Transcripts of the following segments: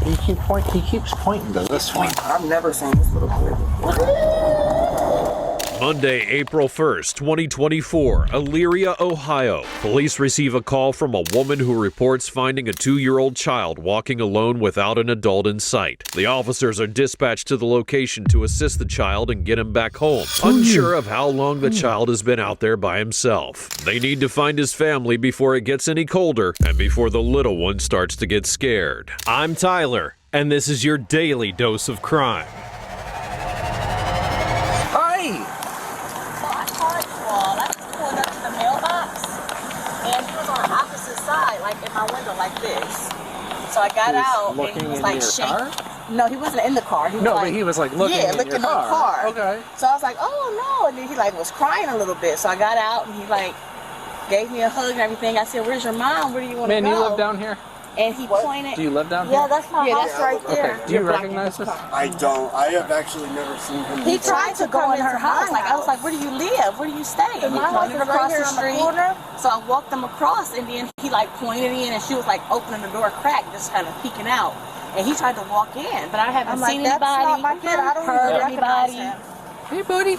He keeps pointing to this one. I've never seen this little boy before. Monday, April 1st, 2024, Eeryt, Ohio. Police receive a call from a woman who reports finding a 2-year-old child walking alone without an adult in sight. The officers are dispatched to the location to assist the child and get him back home, unsure of how long the child has been out there by himself. They need to find his family before it gets any colder and before the little one starts to get scared. I'm Tyler, and this is your daily dose of crime. In my window like this. So I got out and he was like shaking. No, he wasn't in the car. He was but he was like looking in looking your car. In the car. Okay. So I was like, oh no, and then he like was crying a little bit. So I got out and he like gave me a hug and everything. I said, where's your mom? Where do you want to go? Man, you live down here? And he pointed. Do you live down here? Yeah, that's my house right there. Okay. Do you recognize this? I don't. I have actually never seen him. He tried to go in her house. Like I was like, where do you live? Where do you stay? And he pointed across the street. So I walked him across, and then he like pointed in, and she was like opening the door crack, just kind of peeking out. And he tried to walk in, but I haven't seen anybody, heard anybody. Hey, buddy.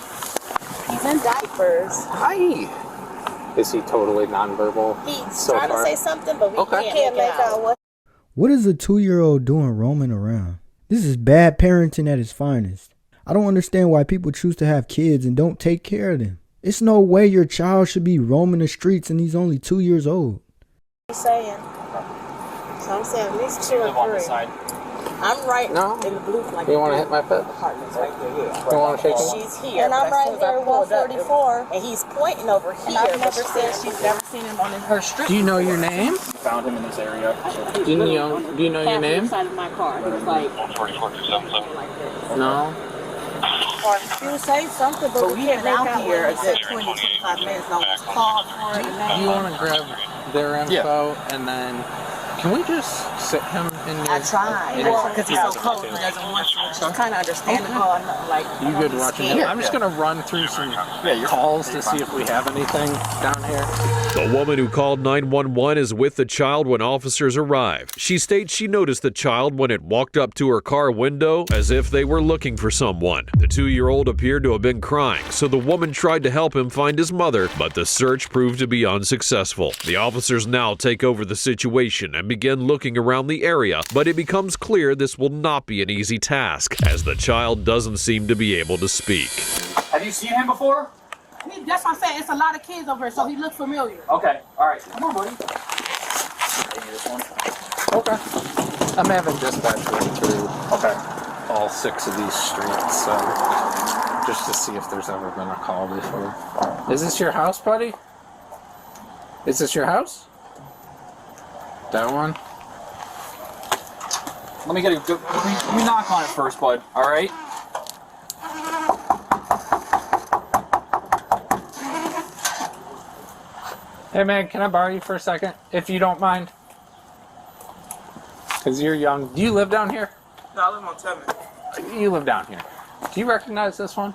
He's in diapers. Hi. Is he totally nonverbal? He's trying to say something, but we can't make out what. What is a 2-year-old doing roaming around? This is bad parenting at its finest. I don't understand why people choose to have kids and don't take care of them. It's no way your child should be roaming the streets and he's only 2 years old. He's saying. So I'm saying at least 2 or 3. I'm right in the blue. Like you want to hit my foot? Apartment's right there, yeah. You want to shake him? She's here. And I'm right here, 144. And he's pointing over here. And I've never said she's never seen him on her street. Do you know your name? Found him in this area. Do you know your name? Inside of my car. He was like, no. He was saying something, but we had out here a good 20-25 minutes. No one's called for it. Do you want to grab their info and then? Can we just sit him in your... I tried. Well, because he's so cold, he doesn't want to. Which is kind of understandable. Like, you good watching it? I'm just going to run through some calls to see if we have anything down here. The woman who called 911 is with the child when officers arrive. She states she noticed the child when it walked up to her car window as if they were looking for someone. The 2-year-old appeared to have been crying, so the woman tried to help him find his mother, but the search proved to be unsuccessful. The officers now take over the situation and begin looking around the area, but it becomes clear this will not be an easy task, as the child doesn't seem to be able to speak. Have you seen him before? That's what I'm saying. It's a lot of kids over here, so he looks familiar. Okay, alright. Come on, buddy. Okay. I'm having dispatch run through all 6 of these streets, so just to see if there's ever been a call before. Is this your house, buddy? Is this your house? That one? Let me get a good... Let me knock on it first, bud. Alright? Hey man, can I borrow you for a second? If you don't mind. Because you're young. Do you live down here? No, I live on Tubman. You live down here. Do you recognize this one?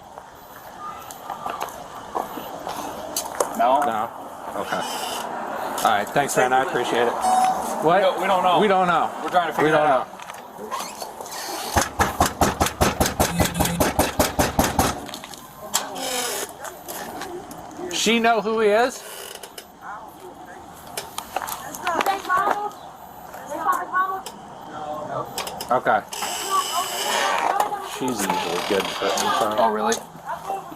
No? No? Okay. Alright, thanks man, I appreciate it. What? We don't know. We don't know. We're trying to figure that out. She know who he is? Okay. She's usually good for info. Oh, really?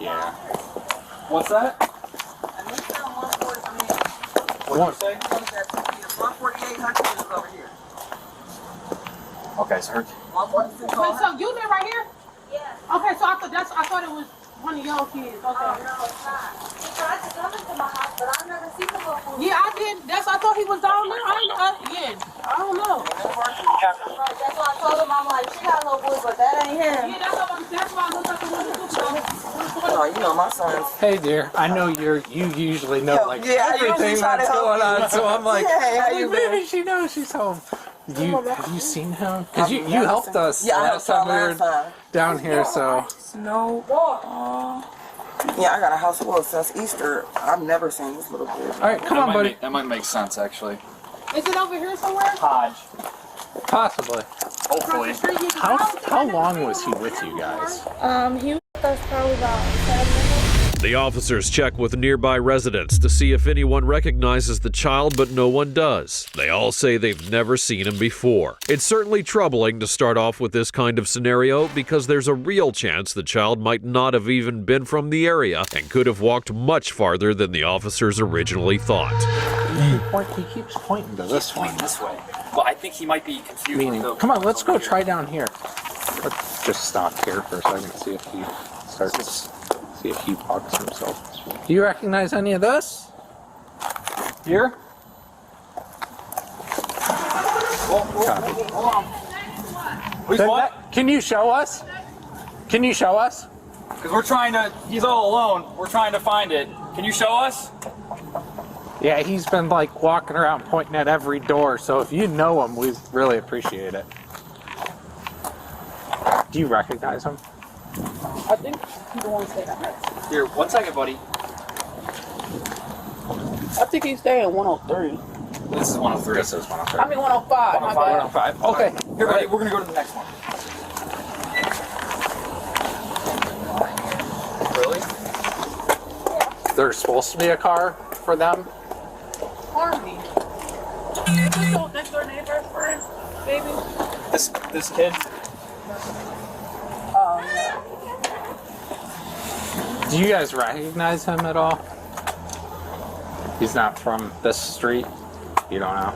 Yeah. What's that? What did you say? 148, her kid is over here. Okay, sir. 146. Wait, so you live right here? Yeah. Okay, so I thought it was one of your kids. Okay. Oh, no, it's not. He tried to come into my house, but I've never seen him before. Yeah, I did. I thought he was down there. I don't know. That's why I told him, I'm like, she got a little boy, but that ain't him. Yeah, that's why I looked up the window. No, you know my son's. Hey dear, I know you usually know like yeah, everything that's going on, so I'm like, hey, how you been? maybe she knows she's home. Have you seen him? Because you helped us last time we were down here, so. No. Yeah, I got a house full since Easter. I've never seen this little kid. Alright, come on, buddy. That might make sense, actually. Is it over here somewhere? Hodge. Possibly. Hopefully. How long was he with you guys? He was with us probably about 7 minutes. The officers check with nearby residents to see if anyone recognizes the child, but no one does. They all say they've never seen him before. It's certainly troubling to start off with this kind of scenario because there's a real chance the child might not have even been from the area and could have walked much farther than the officers originally thought. He keeps pointing to this one. This way. Well, I think he might be confused. Meaning, come on, let's go try down here. Let's just stop here for a second, see if he starts, see if he walks himself. Do you recognize any of this? Here? Copy. Please what? Can you show us? Can you show us? Because we're trying to, he's all alone. We're trying to find it. Can you show us? Yeah, he's been like walking around pointing at every door, so if you know him, we really appreciate it. Do you recognize him? I think he's the one staying at next. Here, 1 second, buddy. I think he's staying at 103. This is 103. This is 103. I mean 105. My bad. 105. Okay. Here, buddy, we're going to go to the next one. Really? There's supposed to be a car for them. Harvey. Is this your next door neighbor friend, baby? This kid? Do you guys recognize him at all? He's not from this street. You don't know.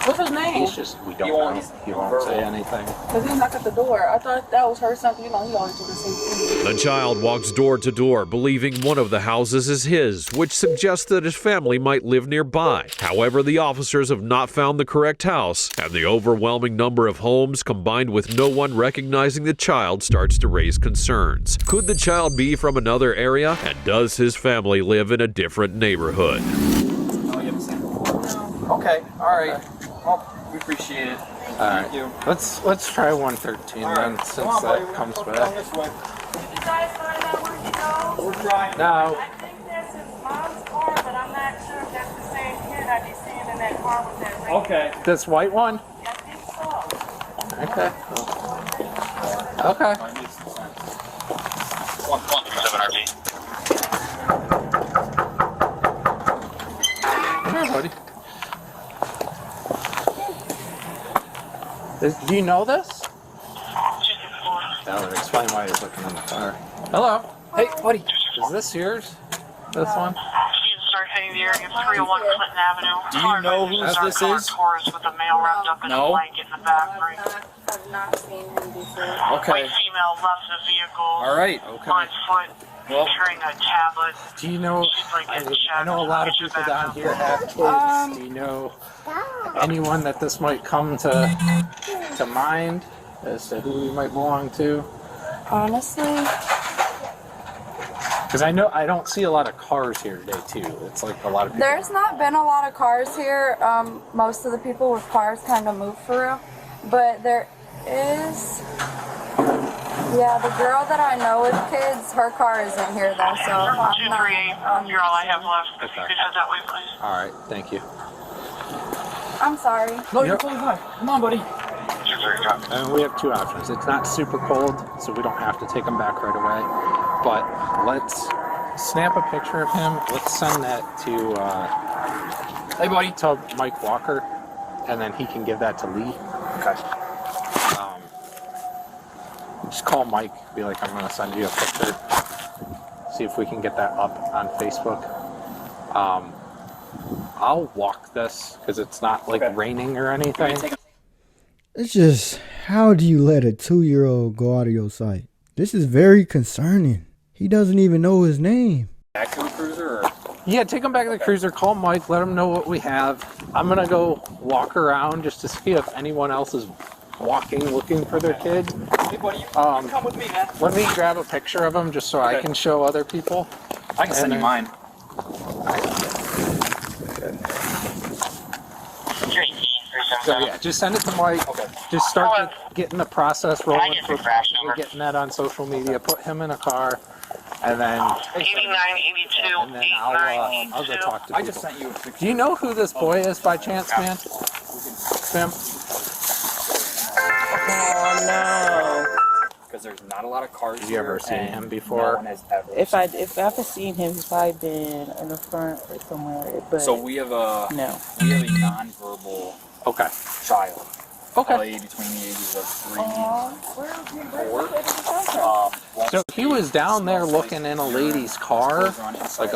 What's his name? He's just, we don't know. He won't say anything. Because he knocked at the door. I thought that was her something. You know, he always do the same thing. The child walks door to door, believing one of the houses is his, which suggests that his family might live nearby. However, the officers have not found the correct house, and the overwhelming number of homes combined with no one recognizing the child starts to raise concerns. Could the child be from another area, and does his family live in a different neighborhood? Oh, you haven't seen it before. Okay, alright. Well, we appreciate it. Alright. Thank you. Let's try 113 then, since Come on, buddy. that comes We're back. going this way. You guys find out where he goes? We're trying. No. I think that's his mom's car, but I'm not sure if that's the same kid I be seeing in that car with that ring. Okay. This white one? I think so. Okay. Okay. That makes some sense. 137 RP. Here, buddy. Do you know this? That would explain why he's looking in the car. Hello. Hey, buddy. Is this yours? This one? Start heading the area of 301 Clinton Avenue. Do you know who this is? Cars with a male wrapped up in a No. blanket in the back. I've not seen him before. Okay. White female left the vehicle. Alright. On foot. Well, carrying a tablet. Do you know? I know a lot of people down here have kids. Do you know anyone that this might come to mind as to who he might belong to? Honestly, Because I know I don't see a lot of cars here today too. It's like a lot of people. there's not been a lot of cars here. Most of the people with cars kind of move for real. But there is, yeah, the girl that I know with kids, her car isn't here though, so I'm not. 238, you're all I have left. If you could head that way, please. All right, thank you. I'm sorry. no, you're totally fine. Come on, buddy. And we have two options. It's not super cold, so we don't have to take him back right away. But let's snap a picture of him. Let's send that to Hey, buddy. to Mike Walker, and then he can give that to Lee. Okay. Just call Mike. Be like, I'm gonna send you a picture. See if we can get that up on Facebook. I'll walk this because it's not like raining or anything. It's just, how do you let a 2-year-old go out of your sight? This is very concerning. He doesn't even know his name. Back to the cruiser, or? Yeah, take him back to the cruiser. Call Mike. Let him know what we have. I'm gonna go walk around just to see if anyone else is walking, looking for their kid. Hey, buddy, you come with me, man. Let me grab a picture of him just so I can show other people. I can send you mine. So yeah, just send it to Mike. Okay. Just start getting the process rolling for getting that on social media. Put him in a car, and then 8982, and then I'll go talk to people. I just sent you a picture. Do you know who this boy is by chance, man? Sam? because there's not a lot of cars Have you ever seen and him before? No one has ever If I've seen him, he's probably been in the front or somewhere. But So we have a non-verbal child. Okay. Probably between the ages of 3 and 4. So he was down there looking in a lady's car, like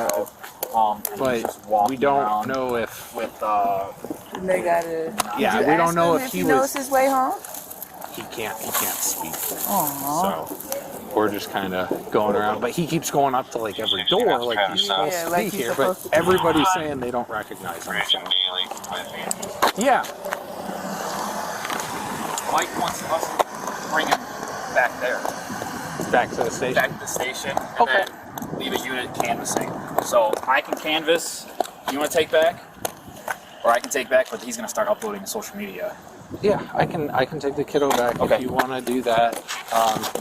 but we don't know if they gotta. Yeah, we don't know if he knows his way home. He can't speak. So we're just kind of going around, but he keeps going up to like every door, like he's supposed to be here. But everybody's saying they don't recognize him. So. Yeah. Mike wants us to bring him back there. Back to the station? Back to the station. And then leave a unit canvassing. So I can canvass. You want to take back? Or I can take back, but he's going to start uploading to social media. Yeah, I can take the kiddo back if you want to do that.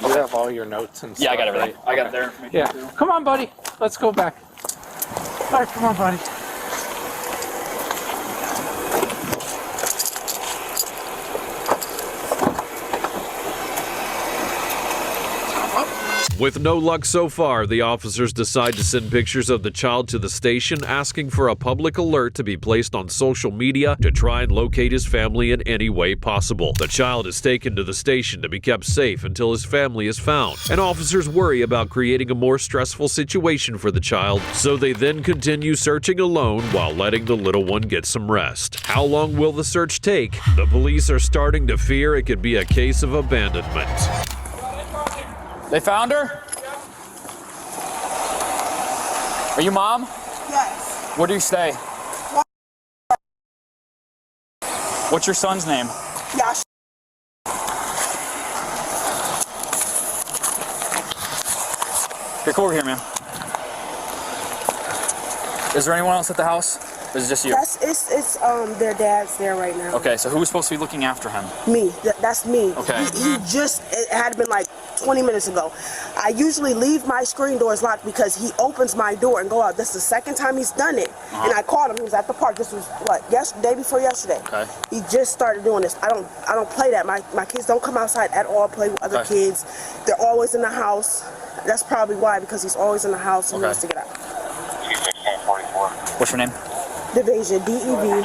You have all your notes and stuff. Yeah, I got everything. Right? I got their information Yeah. too. Come on, buddy. Let's go back. All right, come on, buddy. With no luck so far, the officers decide to send pictures of the child to the station, asking for a public alert to be placed on social media to try and locate his family in any way possible. The child is taken to the station to be kept safe until his family is found, and officers worry about creating a more stressful situation for the child, so they then continue searching alone while letting the little one get some rest. How long will the search take? The police are starting to fear it could be a case of abandonment. They found her? Are you mom? Yes. Where do you stay? What's your son's name? Yash. Here, come over here, man. Is there anyone else at the house? Or is it just you? It's their dad's there right now. Okay, so who's supposed to be looking after him? Me. That's me. Okay. It had been like 20 minutes ago. I usually leave my screen doors locked because he opens my door and go out. This is the second time he's done it. And I called him. He was at the park. This was what? Day before yesterday. Okay. He just started doing this. I don't play that. My kids don't come outside at all, play with other kids. They're always in the house. That's probably why, because he's always in the house and he wants to get out. What's your name? Devasia, DEVASHIA.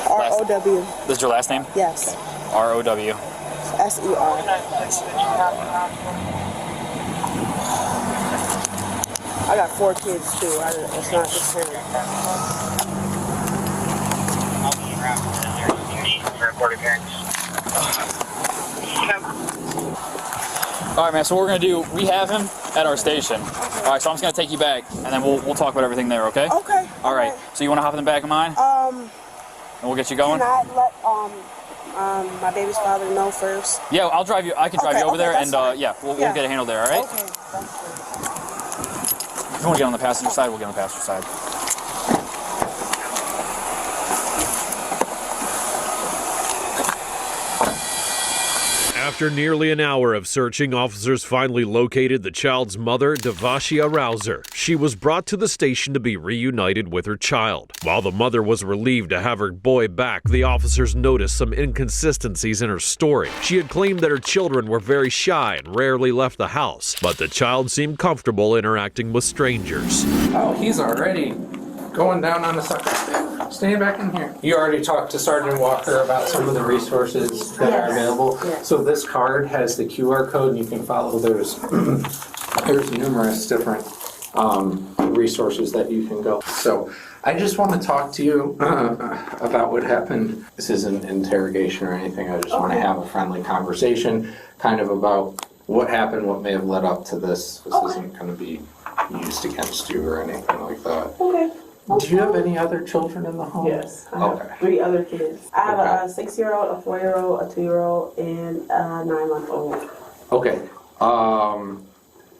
ROW. This is your last name? Yes. ROW. SER. I got 4 kids too. It's not just him. All right, man. So what we're gonna do, we have him at our station. All right, so I'm just gonna take you back, and then we'll talk about everything there. Okay? Okay. All right. So you want to hop in the back of mine? And we'll get you going. Can I let my baby's father know first? Yeah, I'll drive you. I can drive you over there, and yeah, we'll get it handled there. All right? Okay. If you want to get on the passenger side, we'll get on the passenger side. After nearly an hour of searching, officers finally located the child's mother, Devasia Rouser. She was brought to the station to be reunited with her child. While the mother was relieved to have her boy back, the officers noticed some inconsistencies in her story. She had claimed that her children were very shy and rarely left the house, but the child seemed comfortable interacting with strangers. Oh, he's already going down on the sucker stick. Staying back in here. You already talked to Sergeant Walker about some of the resources that are available. Yes. So this card has the QR code, and you can follow. There's numerous different resources that you can go. So I just want to talk to you about what happened. This isn't interrogation or anything. I just want to have a friendly conversation, kind of about what happened, what may have led up to this. This isn't going to be used against you or anything like that. Okay. Do you have any other children in the home? Yes. I have 3 other kids. I have a 6-year-old, a 4-year-old, a 2-year-old, and a 9-month-old. Okay.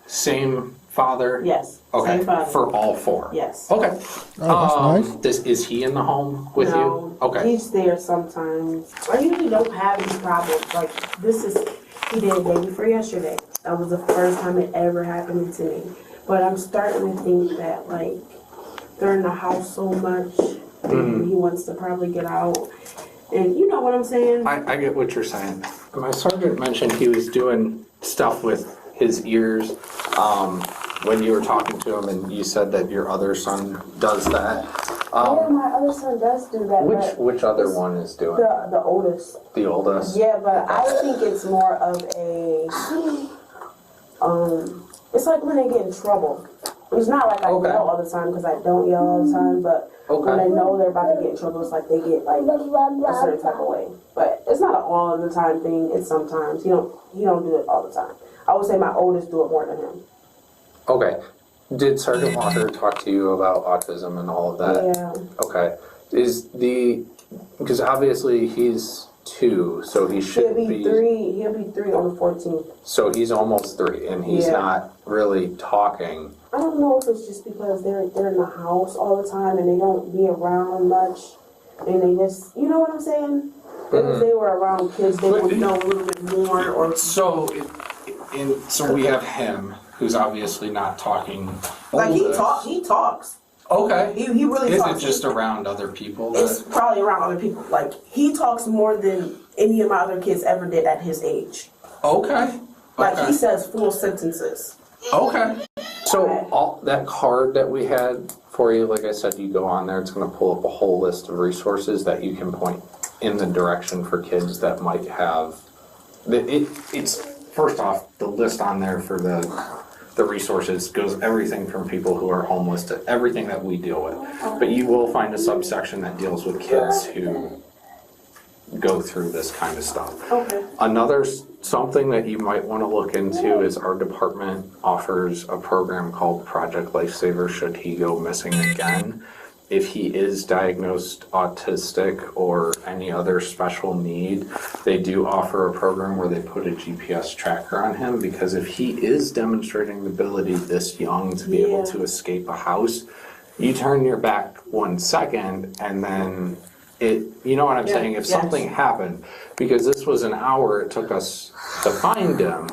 Same father? Yes. Okay. Same father. For all 4? Yes. Okay. Oh, that's nice. Is he in the home with you? Okay. He's there sometimes. I usually don't have any problems. Like, he did day before yesterday. That was the first time it ever happened to me. But I'm starting to think that, like, they're in the house so much, and he wants to probably get out. And you know what I'm saying? I get what you're saying. My sergeant mentioned he was doing stuff with his ears when you were talking to him, and you said that your other son does that. Yeah, my other son does do that. Which other one is doing the oldest. The oldest? Yeah, but I think it's more of a it's like when they get in trouble. It's not like I yell all the time because I don't yell all the time, but when they know they're about to get in trouble, it's like they get like a certain type of way. But it's not an all the time thing. It's sometimes he don't do it all the time. I would say my oldest do it more than him. Okay. Did Sergeant Walker talk to you about autism and all of that? Yeah. Okay. Because obviously he's 2, so he should be 3. He'll be 3 on the 14th. So he's almost 3, and he's not really talking. I don't know if it's just because they're in the house all the time and they don't be around much, and they just, you know what I'm saying? If they were around kids, they would know a little bit more. Or so we have him, who's obviously not talking. Like he talks. Okay. He really talks. Is it just around other people? It's probably around other people. Like he talks more than any of my other kids ever did at his age. Okay. Like he says full sentences. Okay. So all that card that we had for you, like I said, you go on there, it's going to pull up a whole list of resources that you can point in the direction for kids that might have. It's first off, the list on there for the resources goes everything from people who are homeless to everything that we deal with. But you will find a subsection that deals with kids who go through this kind of stuff. Okay. Another something that you might want to look into is our department offers a program called Project Lifesaver should he go missing again. If he is diagnosed autistic or any other special need, they do offer a program where they put a GPS tracker on him, because if he is demonstrating the ability this young to be able to escape a house, you turn your back 1 second and then you know what I'm saying? If something happened, because this was an hour it took us to find him,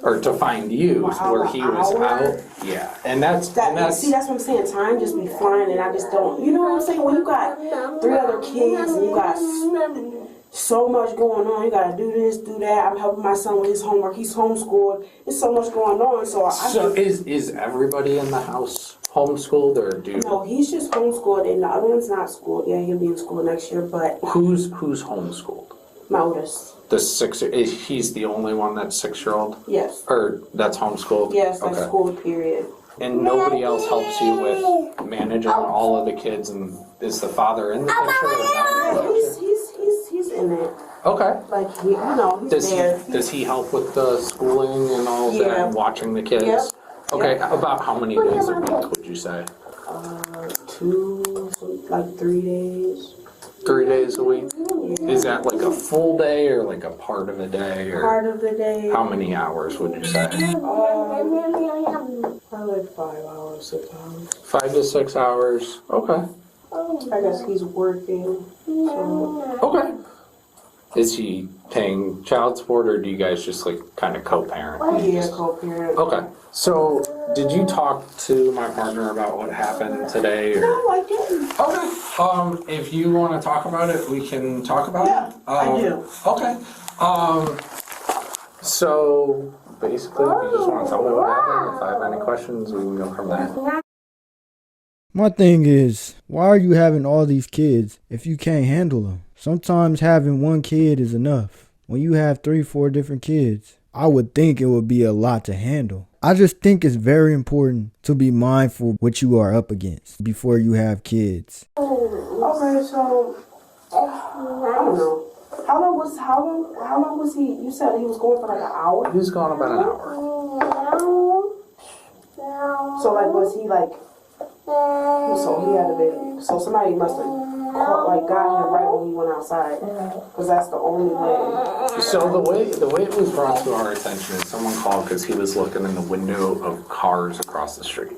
or to find you, where he was out. Yeah, and that's see, that's what I'm saying. Time just be flying, and I just don't. You know what I'm saying? When you got 3 other kids and you got so much going on, you gotta do this, do that. I'm helping my son with his homework. He's homeschooled. There's so much going on. So is everybody in the house homeschooled, or No, he's just homeschooled, and the other one's not schooled. Yeah, he'll be in school next year. But who's homeschooled? My oldest. The 6, he's the only one that's 6-year-old? Yes. Or that's homeschooled? Yes, that's school, period. And nobody else helps you with managing all of the kids, and is the father in the picture? Yeah, he's in it. Okay. Like, he's there. Does he help with the schooling and all of that, and watching the kids? Yep. Okay, about how many days a week would you say? 2, like 3 days. 3 days a week? Is that like a full day or like a part of a day? Or part of the day. How many hours would you say? Probably like 5 hours, 6 hours. 5 to 6 hours. Okay. I guess he's working. So. Okay. Is he paying child support, or do you guys just like kind of co-parent? Yeah, co-parent. Okay. So, did you talk to my partner about what happened today? Or? No, I didn't. Okay. If you want to talk about it, we can talk about it. I do. Okay. So, basically, if you just want to tell me what happened, if I have any questions, we can go from there. My thing is, why are you having all these kids if you can't handle them? Sometimes having one kid is enough. When you have 3, 4 different kids, I would think it would be a lot to handle. I just think it's very important to be mindful what you are up against before you have kids. Okay, so I don't know. How long was he? You said he was going for like an hour? He was gone about an hour. So like, was he like? So he had to be. So somebody must have got him right when he went outside, because that's the only way. So the way it was brought to our attention is someone called because he was looking in the window of cars across the street,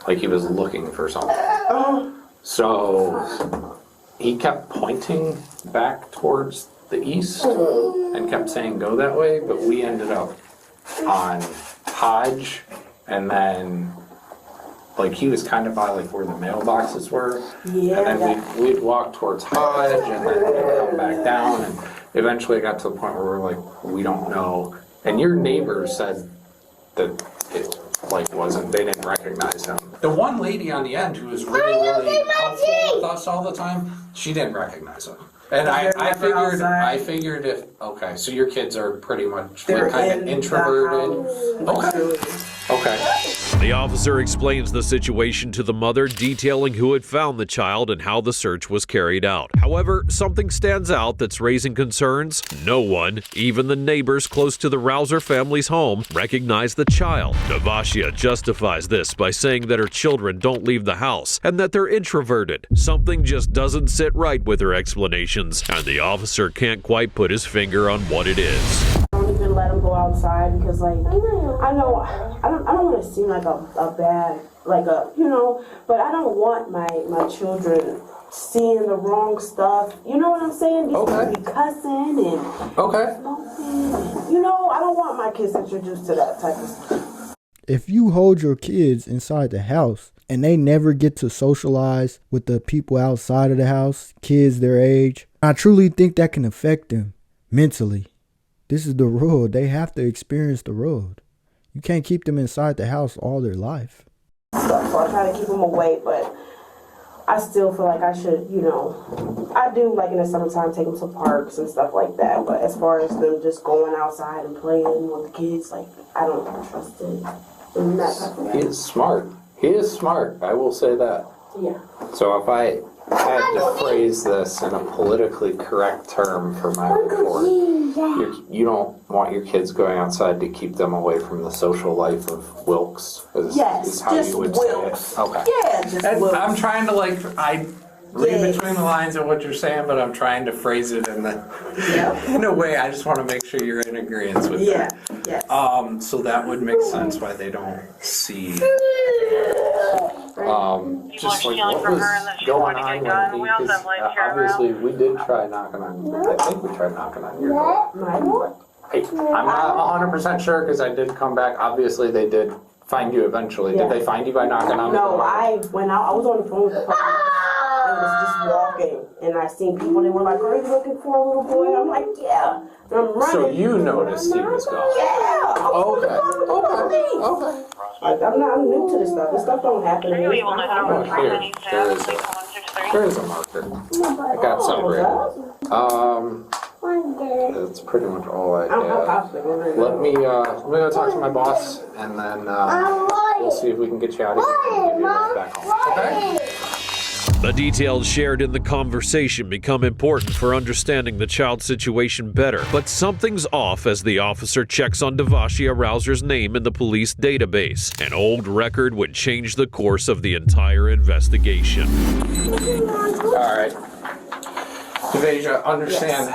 like he was looking for something. So he kept pointing back towards the east and kept saying go that way, but we ended up on Hodge and then like he was kind of by like where the mailboxes were. Yeah. And then we'd walk towards Hodge and then we'd come back down, and eventually it got to the point where we're like, we don't know. And your neighbors said that it like wasn't, they didn't recognize him. The one lady on the end who was really helpful with us all the time, she didn't recognize him. And I figured if, okay, so your kids are pretty much like kind of introverted. Okay. The officer explains the situation to the mother, detailing who had found the child and how the search was carried out. However, something stands out that's raising concerns. No one, even the neighbors close to the Rouser family's home, recognized the child. Devashia justifies this by saying that her children don't leave the house and that they're introverted. Something just doesn't sit right with her explanations, and the officer can't quite put his finger on what it is. I don't even let them go outside because, like, I know I don't want to seem like a bad, like a, you know, but I don't want my children seeing the wrong stuff. You know what I'm saying? These people be cussing and smoking. And, you know, I don't want my kids introduced to that type of stuff. If you hold your kids inside the house and they never get to socialize with the people outside of the house, kids their age, I truly think that can affect them mentally. This is the road. They have to experience the road. You can't keep them inside the house all their life. So I try to keep them away, but I still feel like I should, you know, I do like in the summertime take them to parks and stuff like that. But as far as them just going outside and playing with the kids, like, I don't trust it. In that type of way. He is smart. He is smart. I will say that. Yeah. So if I had to phrase this in a politically correct term for my report, you don't want your kids going outside to keep them away from the social life of Wilkes. Is how just you would Wilkes. say it. Okay. Yeah, just Wilkes. I'm trying to I read between the lines of what you're saying, but I'm trying to phrase it in a way. I just want to make sure you're in agreement with that. Yes. So that would make sense why they don't see. Just like what was going on when he, because obviously we did try knocking on. I think we tried knocking on your door. I'm not 100% sure because I did come back. Obviously they did find you eventually. Did they find you by knocking on the door? No, I was on the phone with the police. I was just walking, and I seen people. They were like, "Are you looking for a little boy?" I'm like, "Yeah." And I'm running. So you noticed he was gone? Yeah. Okay. Like, I'm new to this stuff. This stuff don't happen to me. There is a marker. I got some ready. That's pretty much all I have. Let me go talk to my boss, and then we'll see if we can get you out of here and give you back home. Okay? The details shared in the conversation become important for understanding the child's situation better, but something's off as the officer checks on Devashia Rouser's name in the police database. An old record would change the course of the entire investigation. All right. Devashia, understand,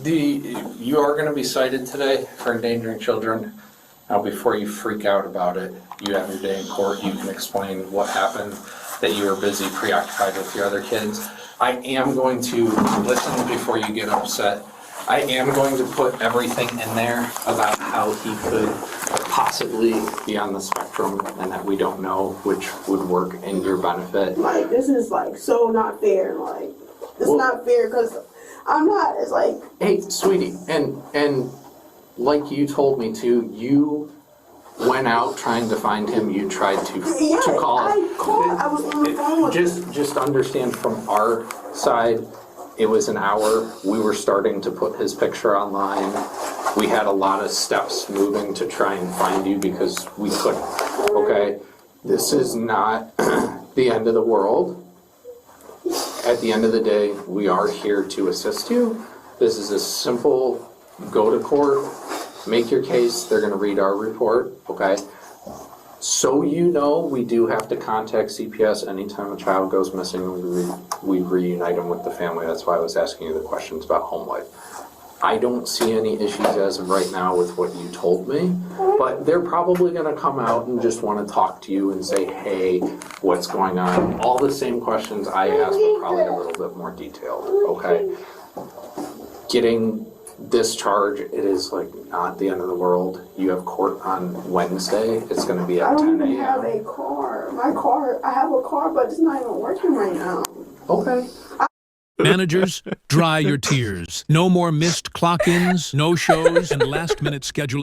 you are going to be cited today for endangering children. Now, before you freak out about it, you have your day in court. You can explain what happened, that you were busy, preoccupied with your other kids. I am going to listen before you get upset. I am going to put everything in there about how he could possibly be on the spectrum and that we don't know which would work in your benefit. Like, this is like so not fair. Like, it's not fair because I'm not. It's like, hey, sweetie, and like you told me to, you went out trying to find him. You tried to call. I was on the phone with him. Just understand from our side, it was an hour. We were starting to put his picture online. We had a lot of steps moving to try and find you because we couldn't. Okay, this is not the end of the world. At the end of the day, we are here to assist you. This is a simple go to court, make your case. They're going to read our report, okay? So you know, we do have to contact CPS anytime a child goes missing. We reunite them with the family. That's why I was asking you the questions about home life. I don't see any issues as of right now with what you told me, but they're probably going to come out and just want to talk to you and say, hey, what's going on? All the same questions I asked, but probably a little bit more detailed, okay? Getting this charge, it is like not the end of the world. You have court on Wednesday. It's going to be at 10 a.m. I don't even have a car. I have a car, but it's not even working right now. Okay. Managers, dry your tears. No more missed clock-ins, no-shows, and last-minute scheduling.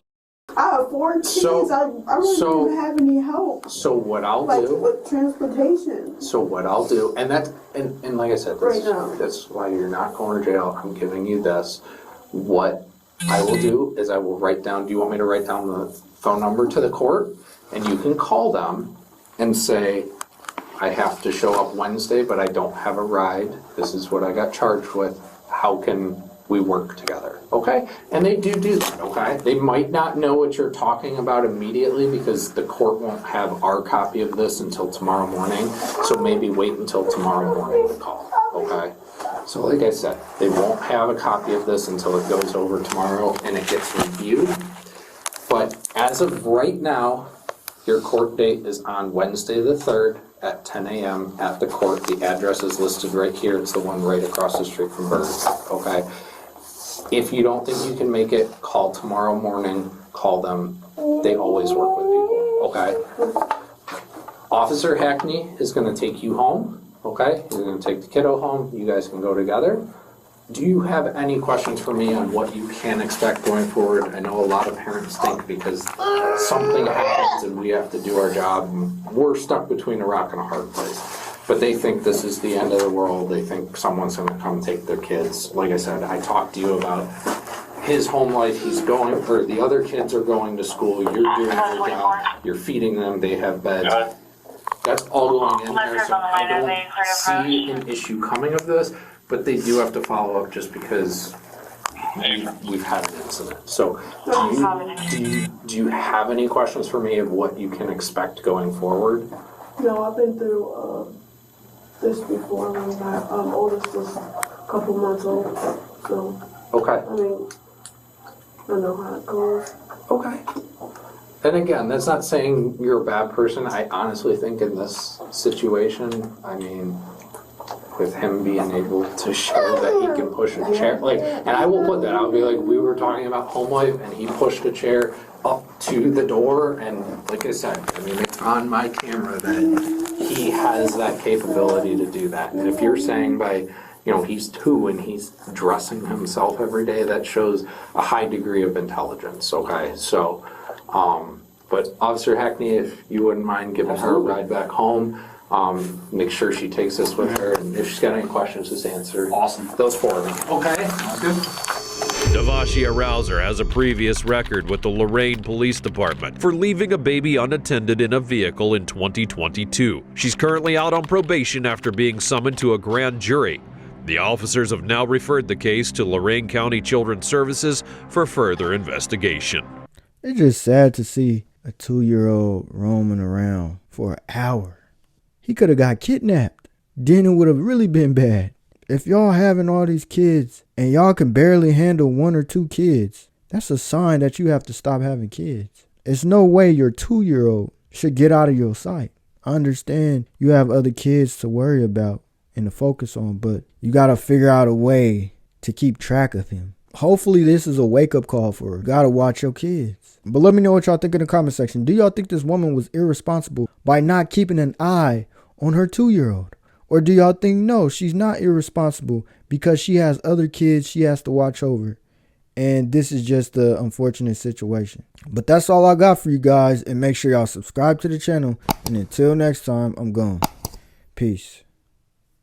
I have 4 kids. I really don't even have any help. So what I'll like, do with transportation. So what I'll do, and like I said, that's why you're not going to jail. I'm giving you this. What I will do is I will write down. Do you want me to write down the phone number to the court, and you can call them and say, I have to show up Wednesday, but I don't have a ride. This is what I got charged with. How can we work together? Okay? And they do that, okay? They might not know what you're talking about immediately because the court won't have our copy of this until tomorrow morning. So maybe wait until tomorrow morning to call, okay? So like I said, they won't have a copy of this until it goes over tomorrow and it gets reviewed. But as of right now, your court date is on Wednesday the 3rd at 10 a.m. at the court. The address is listed right here. It's the one right across the street from Birds, okay? If you don't think you can make it, call tomorrow morning, call them. They always work with people, okay? Officer Hackney is gonna take you home, okay? He's gonna take the kiddo home. You guys can go together. Do you have any questions for me on what you can expect going forward? I know a lot of parents think because something happens and we have to do our job, and we're stuck between a rock and a hard place. But they think this is the end of the world. They think someone's going to come take their kids. Like I said, I talked to you about his home life. He's going, or the other kids are going to school. You're doing your job. You're feeding them. They have beds. That's all going in there. So I don't see an issue coming of this. But they do have to follow up just because we've had an incident. So do you have any questions for me of what you can expect going forward? No, I've been through this before when my oldest was a couple months old. So, okay. I mean, I know how it goes. Okay. And again, that's not saying you're a bad person. I honestly think in this situation, I mean, with him being able to show that he can push a chair, like, and I will put that, I'll be like, we were talking about home life and he pushed a chair up to the door, and like I said, I mean, it's on my camera that he has that capability to do that. And if you're saying by, you know, he's 2 and he's dressing himself every day, that shows a high degree of intelligence, okay? So, but Officer Hackney, if you wouldn't mind giving her a ride back home, make sure she takes this with her, and if she's got any questions, just answer those for me. Okay? Good. Devashia Rouser has a previous record with the Lorain Police Department for leaving a baby unattended in a vehicle in 2022. She's currently out on probation after being summoned to a grand jury. The officers have now referred the case to Lorain County Children's Services for further investigation. It's just sad to see a 2-year-old roaming around for an hour. He could have got kidnapped. Then it would have really been bad. If y'all having all these kids and y'all can barely handle 1 or 2 kids, that's a sign that you have to stop having kids. It's no way your 2-year-old should get out of your sight. I understand you have other kids to worry about and to focus on, but you got to figure out a way to keep track of him. Hopefully this is a wake-up call for her. Gotta watch your kids. But let me know what y'all think in the comment section. Do y'all think this woman was irresponsible by not keeping an eye on her 2-year-old? Or do y'all think, no, she's not irresponsible because she has other kids she has to watch over, and this is just the unfortunate situation? But that's all I got for you guys, and make sure y'all subscribe to the channel. And until next time, I'm gone. Peace.